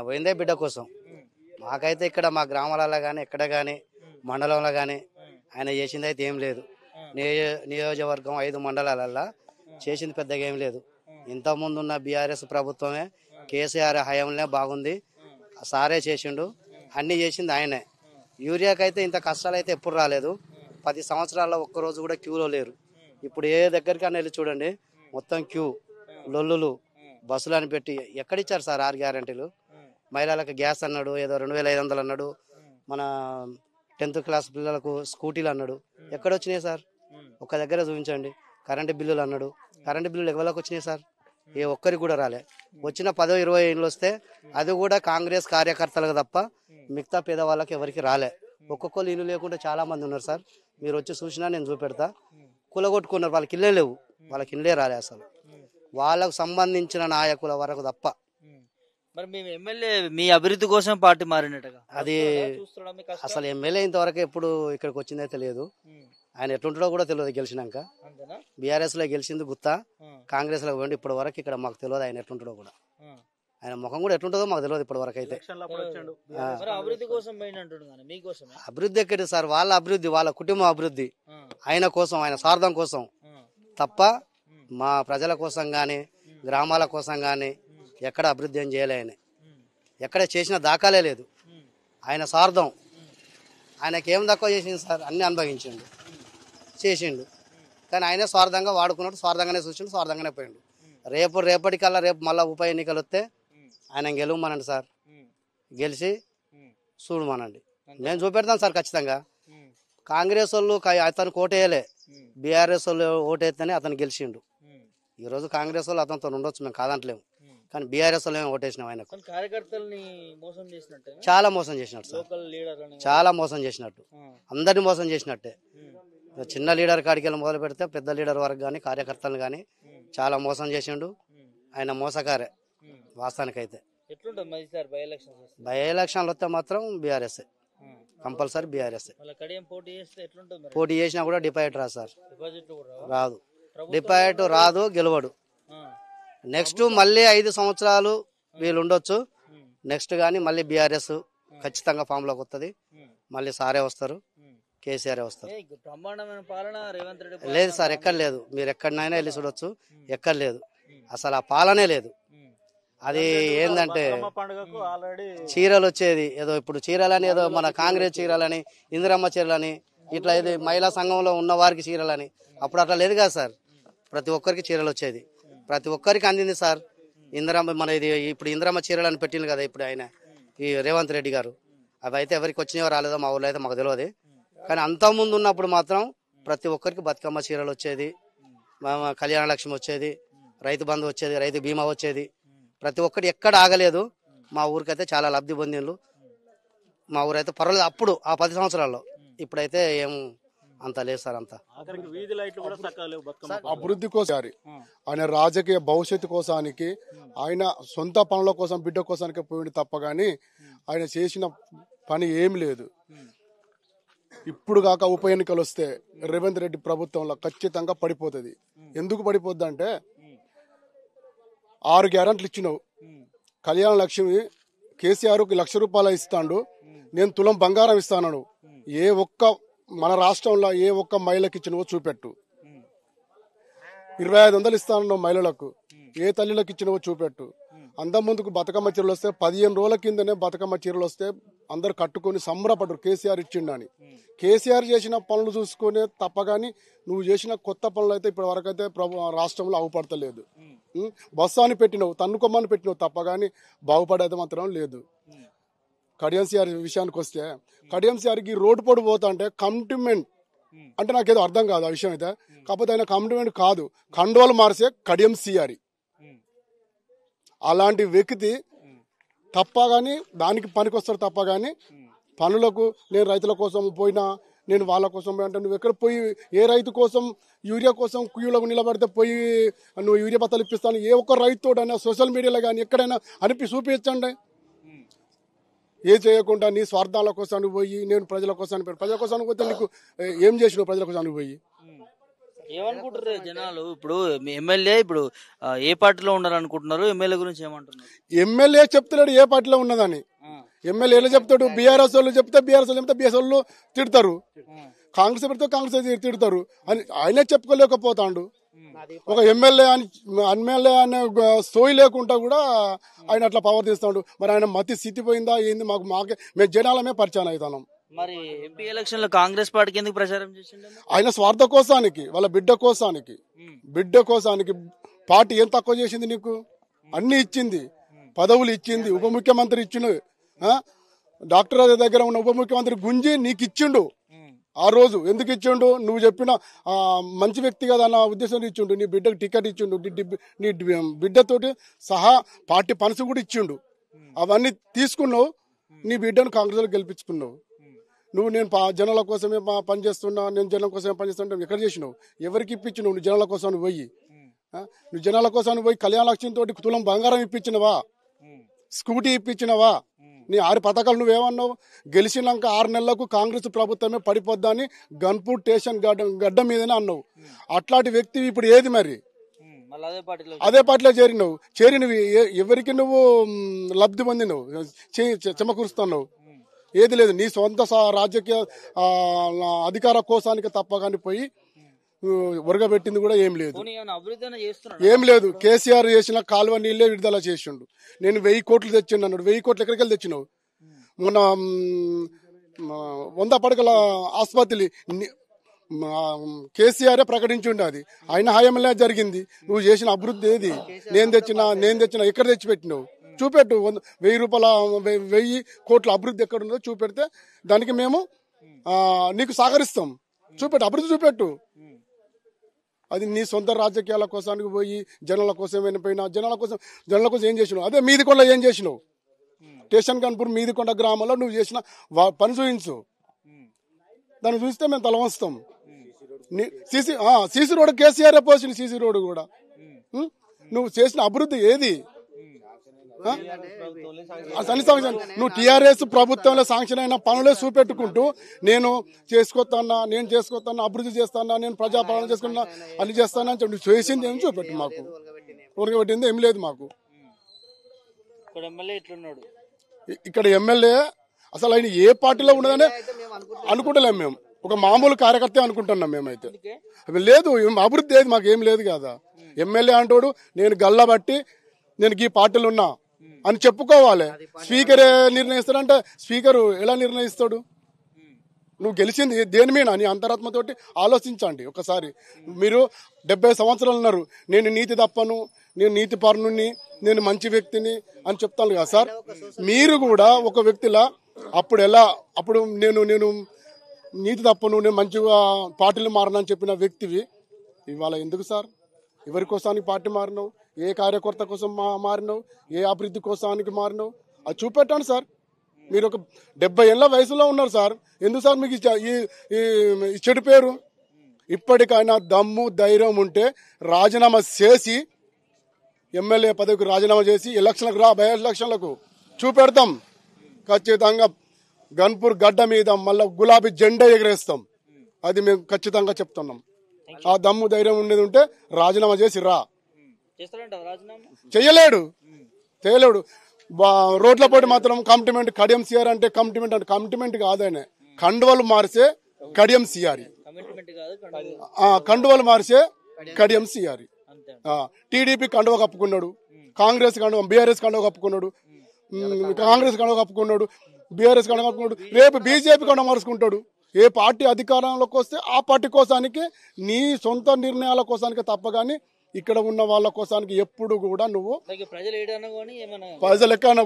పోయిందే బిడ్డ కోసం. మాకైతే ఇక్కడ మా గ్రామాలలో కానీ ఎక్కడ కానీ మండలంలో కానీ ఆయన చేసింది అయితే ఏం లేదు. నియోజకవర్గం 5 మండలాలల్లో చేసింది పెద్దగా ఏం లేదు. ఇంతకుముందు ఉన్న బీఆర్ఎస్ ప్రభుత్వమే కేసీఆర్ హయాంలోనే బాగుంది. సారే చేసిండు, అన్నీ చేసింది ఆయనే. యూరియాకైతే ఇంత కష్టాలు అయితే ఎప్పుడు రాలేదు. 10 సంవత్సరాల్లో ఒక్కరోజు కూడా క్యూలో లేరు. ఇప్పుడు ఏ దగ్గరికన్నా వెళ్ళి చూడండి, మొత్తం క్యూ, లొల్లులు, బస్సులు అని పెట్టి ఎక్కడిచ్చారు సార్ 6 గ్యారెంటీలు? మహిళలకు గ్యాస్ అన్నాడు, ఏదో 2500 అన్నాడు, మన 10th క్లాస్ పిల్లలకు స్కూటీలు అన్నాడు. ఎక్కడొచ్చినాయి సార్? ఒక్క దగ్గర చూపించండి. కరెంటు బిల్లులు అన్నాడు, కరెంటు బిల్లులు ఎవరికి వచ్చినాయి సార్? ఏ ఒక్కరికి కూడా రాలే. వచ్చిన 10-20 ఇండ్లు వస్తే అది కూడా కాంగ్రెస్ కార్యకర్తలకు తప్ప మిగతా పేదవాళ్ళకి ఎవరికి రాలే. ఒక్కొక్కరు ఇల్లు లేకుండా చాలా మంది ఉన్నారు సార్. మీరు వచ్చి చూసినా నేను చూపెడతా. కూలగొట్టుకున్నారు, వాళ్ళకి ఇల్లే లేవు, వాళ్ళకి ఇల్లే రాలే అసలు. వాళ్ళకు సంబంధించిన నాయకుల వరకు తప్ప. మరి మేము ఎమ్మెల్యే మీ అభివృద్ధి కోసం పార్టీ మారినట్టుగా అది అసలు ఎమ్మెల్యే ఇంతవరకు ఎప్పుడు ఇక్కడికి వచ్చిందైతే లేదు. ఆయన ఎట్లుంటాడో కూడా తెలియదు. గెలిచినాక బీఆర్ఎస్ లో గెలిచింది గుత్తా, కాంగ్రెస్ లో పోయింది. ఇప్పటి వరకు ఇక్కడ మాకు తెలియదు ఆయన ఎట్లుంటాడో కూడా. ఆయన ముఖం కూడా ఎట్లుంటుందో మాకు తెలియదు ఇప్పటి వరకు అయితే. అభివృద్ధి ఎక్కడి సార్? వాళ్ళ అభివృద్ధి, వాళ్ళ కుటుంబం అభివృద్ధి, ఆయన కోసం, ఆయన స్వార్థం కోసం తప్ప మా ప్రజల కోసం కానీ గ్రామాల కోసం కానీ ఎక్కడ అభివృద్ధి ఏం చేయలే. ఆయన ఎక్కడ చేసిన దాఖలే లేదు. ఆయన స్వార్థం. ఆయనకి ఏం తక్కువ చేసింది సార్? అన్ని అనుభవించిండు, చేసిండు. కానీ ఆయనే స్వార్థంగా వాడుకున్నాడు, స్వార్థంగానే చూసిండు, స్వార్థంగానే పోయిండు. రేపటికల్లా రేపు మళ్ళీ ఉప ఎన్నికలు వస్తే ఆయన గెలవమనండి సార్, గెలిచి చూడమనండి. నేను చూపెడతాను సార్ ఖచ్చితంగా. కాంగ్రెస్ వాళ్ళు అతను ఓటేయలే, బీఆర్ఎస్ వాళ్ళు ఓటేస్తేనే అతను గెలిచిండు. ఈరోజు కాంగ్రెస్ వాళ్ళు అతనితో ఉండొచ్చు, మేము కాదంటలేము. కానీ బీఆర్ఎస్ వాళ్ళు ఓటేసినాం ఆయనకు. చాలా మోసం చేసినట్టు సార్, చాలా మోసం చేసినట్టు, అందరినీ మోసం చేసినట్టే. చిన్న లీడర్ కాడికి వెళ్ళి మొదలు పెడితే పెద్ద లీడర్ వరకు కానీ కార్యకర్తలు కానీ చాలా మోసం చేసిండు. ఆయన మోసకారే వాస్తవానికైతే. బై ఎలక్షన్లు వస్తే మాత్రం బీఆర్ఎస్ కంపల్సరీ. బీఆర్ఎస్ పోటీ చేసినా కూడా డిపాజిట్ రాదు సార్, రాదు. డిపాజిట్ రాదు, గెలవడు. నెక్స్ట్ మళ్ళీ 5 సంవత్సరాలు వీళ్ళు ఉండొచ్చు. నెక్స్ట్ కానీ మళ్ళీ బీఆర్ఎస్ ఖచ్చితంగా ఫామ్ లోకి వస్తుంది. మళ్ళీ సారే వస్తారు, కేసీఆర్ వస్తారు. లేదు సార్, ఎక్కడ లేదు. మీరు ఎక్కడనైనా వెళ్ళి చూడొచ్చు, ఎక్కడ లేదు అసలు. ఆ పాలనే లేదు. అది ఏంటంటే చీరలు వచ్చేది ఏదో, ఇప్పుడు చీరలని ఏదో మన కాంగ్రెస్ చీరలని, ఇందిరమ్మ చీరలని, ఇట్లా ఇది మహిళా సంఘంలో ఉన్న వారికి చీరలని. అప్పుడు అట్లా లేదు కదా సార్. ప్రతి ఒక్కరికి చీరలు వచ్చేది, ప్రతి ఒక్కరికి అందింది సార్. ఇందిరమ్మ మన ఇది ఇప్పుడు ఇందిరమ్మ చీరలని పెట్టింది కదా ఇప్పుడు ఆయన, ఈ రేవంత్ రెడ్డి గారు. అవి అయితే ఎవరికి వచ్చినాయో రాలేదో మా ఊళ్ళో అయితే మాకు తెలియదు. కానీ అంతకుముందు ఉన్నప్పుడు మాత్రం ప్రతి ఒక్కరికి బతుకమ్మ చీరలు వచ్చేది, కళ్యాణ లక్ష్మి వచ్చేది, రైతు బంధు వచ్చేది, రైతు బీమా వచ్చేది. ప్రతి ఒక్కటి ఎక్కడ ఆగలేదు. మా ఊరికైతే చాలా లబ్ధి పొందిండ్రు. మా ఊరైతే పర్వాలేదు అప్పుడు ఆ 10 సంవత్సరాల్లో. ఇప్పుడైతే ఏం అంత లేదు సార్. అంత అభివృద్ధి కోసం ఆయన రాజకీయ భవిష్యత్తు కోసానికి, ఆయన సొంత పనుల కోసం, బిడ్డ కోసానికి పోయింది తప్ప కానీ ఆయన చేసిన పని ఏం లేదు. ఇప్పుడు కాక ఉప ఎన్నికలు వస్తే రేవంత్ రెడ్డి ప్రభుత్వంలో ఖచ్చితంగా పడిపోతుంది. ఎందుకు పడిపోద్ది అంటే 6 గ్యారెంటీలు ఇచ్చినావు. కళ్యాణ లక్ష్మి కేసీఆర్ ₹1,00,000 ఇస్తాడు, నేను తులం బంగారం ఇస్తాను. ఏ ఒక్క మన రాష్ట్రంలో ఏ ఒక్క మహిళకి ఇచ్చినవో చూపెట్టు. 2500 ఇస్తాను మహిళలకు, ఏ తల్లిలకు ఇచ్చినవో చూపెట్టు. అంతకుముందుకు బతుకమ్మ చీరలు వస్తే 15 రోజుల కిందనే బతుకమ్మ చీరలు వస్తే అందరు కట్టుకొని సంబరపడ్డారు కేసీఆర్ ఇచ్చిండని. కేసీఆర్ చేసిన పనులు చూసుకునే తప్ప కానీ నువ్వు చేసిన కొత్త పనులు అయితే ఇప్పటి వరకు అయితే రాష్ట్రంలో అవుపడతలేదు. బస్సాని పెట్టినవు, తన్నుకొమ్మని పెట్టినవు తప్ప కానీ బాగుపడేది మాత్రం లేదు. కడియం సిఆర్ విషయానికి వస్తే కడియం సిఆర్కి రోడ్డు పొడి పోతా అంటే కమిట్మెంట్ అంటే నాకేదో అర్థం కాదు ఆ విషయం అయితే. కాకపోతే ఆయన కమిట్మెంట్ కాదు, కండోలు మార్చే కడియం సిఆర్. అలాంటి వ్యక్తి తప్ప కానీ దానికి పనికి వస్తారు తప్ప కానీ పనులకు నేను రైతుల కోసం పోయినా, నేను వాళ్ళ కోసం అంటే నువ్వు ఎక్కడ పోయి ఏ రైతు కోసం యూరియా కోసం క్యూలకు నిలబడితే పోయి నువ్వు యూరియా బత్తాలు ఇప్పిస్తాను ఏ ఒక్క రైతుతోడైనా సోషల్ మీడియాలో కానీ ఎక్కడైనా చూపించండి. ఏ చేయకుండా నీ స్వార్థాల కోసం పోయి నేను ప్రజల కోసం ప్రజల కోసం పోతే నీకు ఏం చేసినావు? ప్రజల కోసం పోయి ఏమనుకుంటారు జనాలు ఇప్పుడు మీ ఎమ్మెల్యే ఇప్పుడు ఏ పార్టీలో ఉన్నారు అనుకుంటున్నారు, ఎమ్మెల్యే గురించి ఏమంటున్నారు? ఎమ్మెల్యే చెప్తున్నాడు ఏ పార్టీలో ఉన్నదని. ఎమ్మెల్యే ఎలా చెప్తాడు? బీఆర్ఎస్ వాళ్ళు చెప్తే బీఆర్ఎస్ వాళ్ళు చెప్తే బీఎస్ వాళ్ళు తిడతారు, కాంగ్రెస్ పెడితే కాంగ్రెస్ తిడతారు అని ఆయనే చెప్పుకోలేకపోతాడు. ఒక ఎమ్మెల్యే అనే సోయి లేకుండా కూడా ఆయన అట్లా పవర్ తీస్తాడు. మరి ఆయన మతి స్థితి పోయిందా ఏంది? మాకే మేము జనాలమే పరిచయం అవుతున్నాం. మరి ఎంపీ ఎలక్షన్ లో కాంగ్రెస్ పార్టీకి ఎందుకు ప్రచారం చేసిండు? ఆయన స్వార్థ కోసానికి, వాళ్ళ బిడ్డ కోసానికి పార్టీ ఏం తక్కువ చేసింది నీకు? అన్ని ఇచ్చింది, పదవులు ఇచ్చింది, ఉప ముఖ్యమంత్రి ఇచ్చిండు. డాక్టర్ దగ్గర ఉన్న ఉప ముఖ్యమంత్రి గుంజి నీకు ఇచ్చిండు. ఆ రోజు ఎందుకు ఇచ్చిండు? నువ్వు చెప్పిన మంచి వ్యక్తి కదా అన్న ఉద్దేశం ఇచ్చిండు. నీ బిడ్డకు టికెట్ ఇచ్చిండు, నీ బిడ్డతోటి సహా పార్టీ పనసు కూడా ఇచ్చిండు. అవన్నీ తీసుకున్నావు, నీ బిడ్డను కాంగ్రెస్ గెలిపించుకున్నావు. నువ్వు నేను జనాల కోసమే పనిచేస్తున్నా, నేను జనాల కోసమే పనిచేస్తున్నా ఎక్కడ చేసినావు? ఎవరికి ఇప్పించినావు? నువ్వు జనాల కోసం పోయి నువ్వు జనాల కోసం పోయి కళ్యాణ లక్ష్యం తోటి తులం బంగారం ఇప్పించినవా? స్కూటీ ఇప్పించినవా? నీ 6 పథకాలు నువ్వేమన్నావు? గెలిచినాక 6 నెలలకు కాంగ్రెస్ ప్రభుత్వమే పడిపోద్దా అని గన్పూర్ స్టేషన్ గడ్డ మీదనే అన్నావు. అట్లాంటి వ్యక్తి ఇప్పుడు ఏది మరి? అదే పార్టీలో చేరినవి ఎవరికి నువ్వు లబ్ధి పొందినవు, చెమకూరుస్తున్నావు? ఏది లేదు. నీ సొంత రాజకీయ అధికార కోసానికి తప్ప కానీ పోయి ఉరగబెట్టింది కూడా ఏం లేదు. ఏం లేదు. కేసీఆర్ చేసిన కాలువ నీళ్ళే విడుదల చేసిండు. నేను 1000 కోట్లు తెచ్చిండు అన్నాడు. 1000 కోట్లు ఎక్కడికి వెళ్ళి తెచ్చినావు? మొన్న 100 పడకల ఆసుపత్రి కేసీఆర్ ప్రకటించుండే, అది ఆయన హయాంలో జరిగింది. నువ్వు చేసిన అభివృద్ధి ఏది? నేను తెచ్చిన ఎక్కడ తెచ్చిపెట్టినావు? చూపెట్టు. 1000 కోట్ల అభివృద్ధి ఎక్కడ ఉందో చూపెడితే దానికి మేము నీకు సహకరిస్తాం. చూపెట్టు, అభివృద్ధి చూపెట్టు. అది నీ సొంత రాజకీయాల కోసానికి పోయి జనాల కోసం వెళ్ళిపోయినా, జనాల కోసం ఏం చేసినావు? అదే మీదికొండ ఏం చేసినావు? స్టేషన్ కన్పూర్ మీదికొండ గ్రామంలో నువ్వు చేసిన పని చూపించు. దాన్ని చూస్తే మేము తల వంచుతాం. సీసీ రోడ్ కేసీఆర్ పోసిన సీసీ రోడ్ కూడా నువ్వు చేసిన అభివృద్ధి ఏది? నువ్వు టీఆర్ఎస్ ప్రభుత్వంలో శాంక్షన్ అయిన పనులే చూపెట్టుకుంటూ నేను చేసుకొస్తానా, అభివృద్ధి చేస్తానా, నేను ప్రజాపాలన చేసుకున్నా, అన్ని చేస్తానా అని నువ్వు చేసింది ఏం చూపెట్టు. మాకు ఉరగబెట్టింది ఏం లేదు. మాకు ఇక్కడ ఎమ్మెల్యే అసలు ఆయన ఏ పార్టీలో ఉన్నదనే అనుకుంటలేము మేము. ఒక మామూలు కార్యకర్త అనుకుంటున్నాం మేమైతే. లేదు, అభివృద్ధి ఏది మాకు ఏం లేదు కదా. ఎమ్మెల్యే అంటాడు నేను గల్లబట్టి నేను ఈ పార్టీలు ఉన్నా అని చెప్పుకోవాలి. స్పీకర్ నిర్ణయిస్తాడంటే స్పీకర్ ఎలా నిర్ణయిస్తాడు? నువ్వు గెలిచింది దేని మీద? నీ అంతరాత్మతోటి ఆలోచించండి ఒకసారి. మీరు 70 సంవత్సరాలు ఉన్నారు. నేను నీతి తప్పను, నేను నీతి పరుణుని, నేను మంచి వ్యక్తిని అని చెప్తాను కదా సార్. మీరు కూడా ఒక వ్యక్తిలా అప్పుడు నేను నీతి తప్పను, నేను మంచిగా పార్టీలు మారనని చెప్పిన వ్యక్తివి ఇవాళ ఎందుకు సార్? ఎవరి కోసానికి పార్టీ మారినావు? ఏ కార్యకర్త కోసం మారినావు? ఏ అభివృద్ధి కోసానికి మారినావు? అది చూపెట్టండి సార్. మీరు ఒక 70 ఏళ్ళ వయసులో ఉన్నారు సార్. ఎందుకు సార్ మీకు ఈ చెడు పేరు? ఇప్పటికైనా దమ్ము ధైర్యం ఉంటే రాజీనామా చేసి, ఎమ్మెల్యే పదవికి రాజీనామా చేసి ఎలక్షన్లకు రా. బై ఎలక్షన్లకు చూపెడతాం ఖచ్చితంగా. గన్పూర్ గడ్డ మీద మళ్ళీ గులాబీ జెండా ఎగరేస్తాం. అది మేము ఖచ్చితంగా చెప్తున్నాం. ఆ దమ్ము ధైర్యం ఉండేది ఉంటే రాజీనామా చేసి రా. చేయలేడు. రోడ్ల పోటీ మాత్రం కమిట్మెంట్ కడియం సిఆర్ అంటే కమిట్మెంట్ కాదనే కండువలు మార్చే కడియం సిఆరి, కండువలు మార్చే కడియం సిఆరి. టీడీపీ కండువ కప్పుకున్నాడు, కాంగ్రెస్ కండువ, బీఆర్ఎస్ కండువ కప్పుకున్నాడు, కాంగ్రెస్ కండువ కప్పుకున్నాడు, బీఆర్ఎస్ కండువ కప్పుకున్నాడు. రేపు బీజేపీ కండువ మార్చుకుంటాడు. ఏ పార్టీ అధికారంలోకి వస్తే ఆ పార్టీ కోసానికి, నీ సొంత నిర్ణయాల కోసానికి తప్ప గానీ ఇక్కడ ఉన్న వాళ్ళ కోసానికి ఎప్పుడు కూడా నువ్వు ప్రజలు ఎక్కడన్నా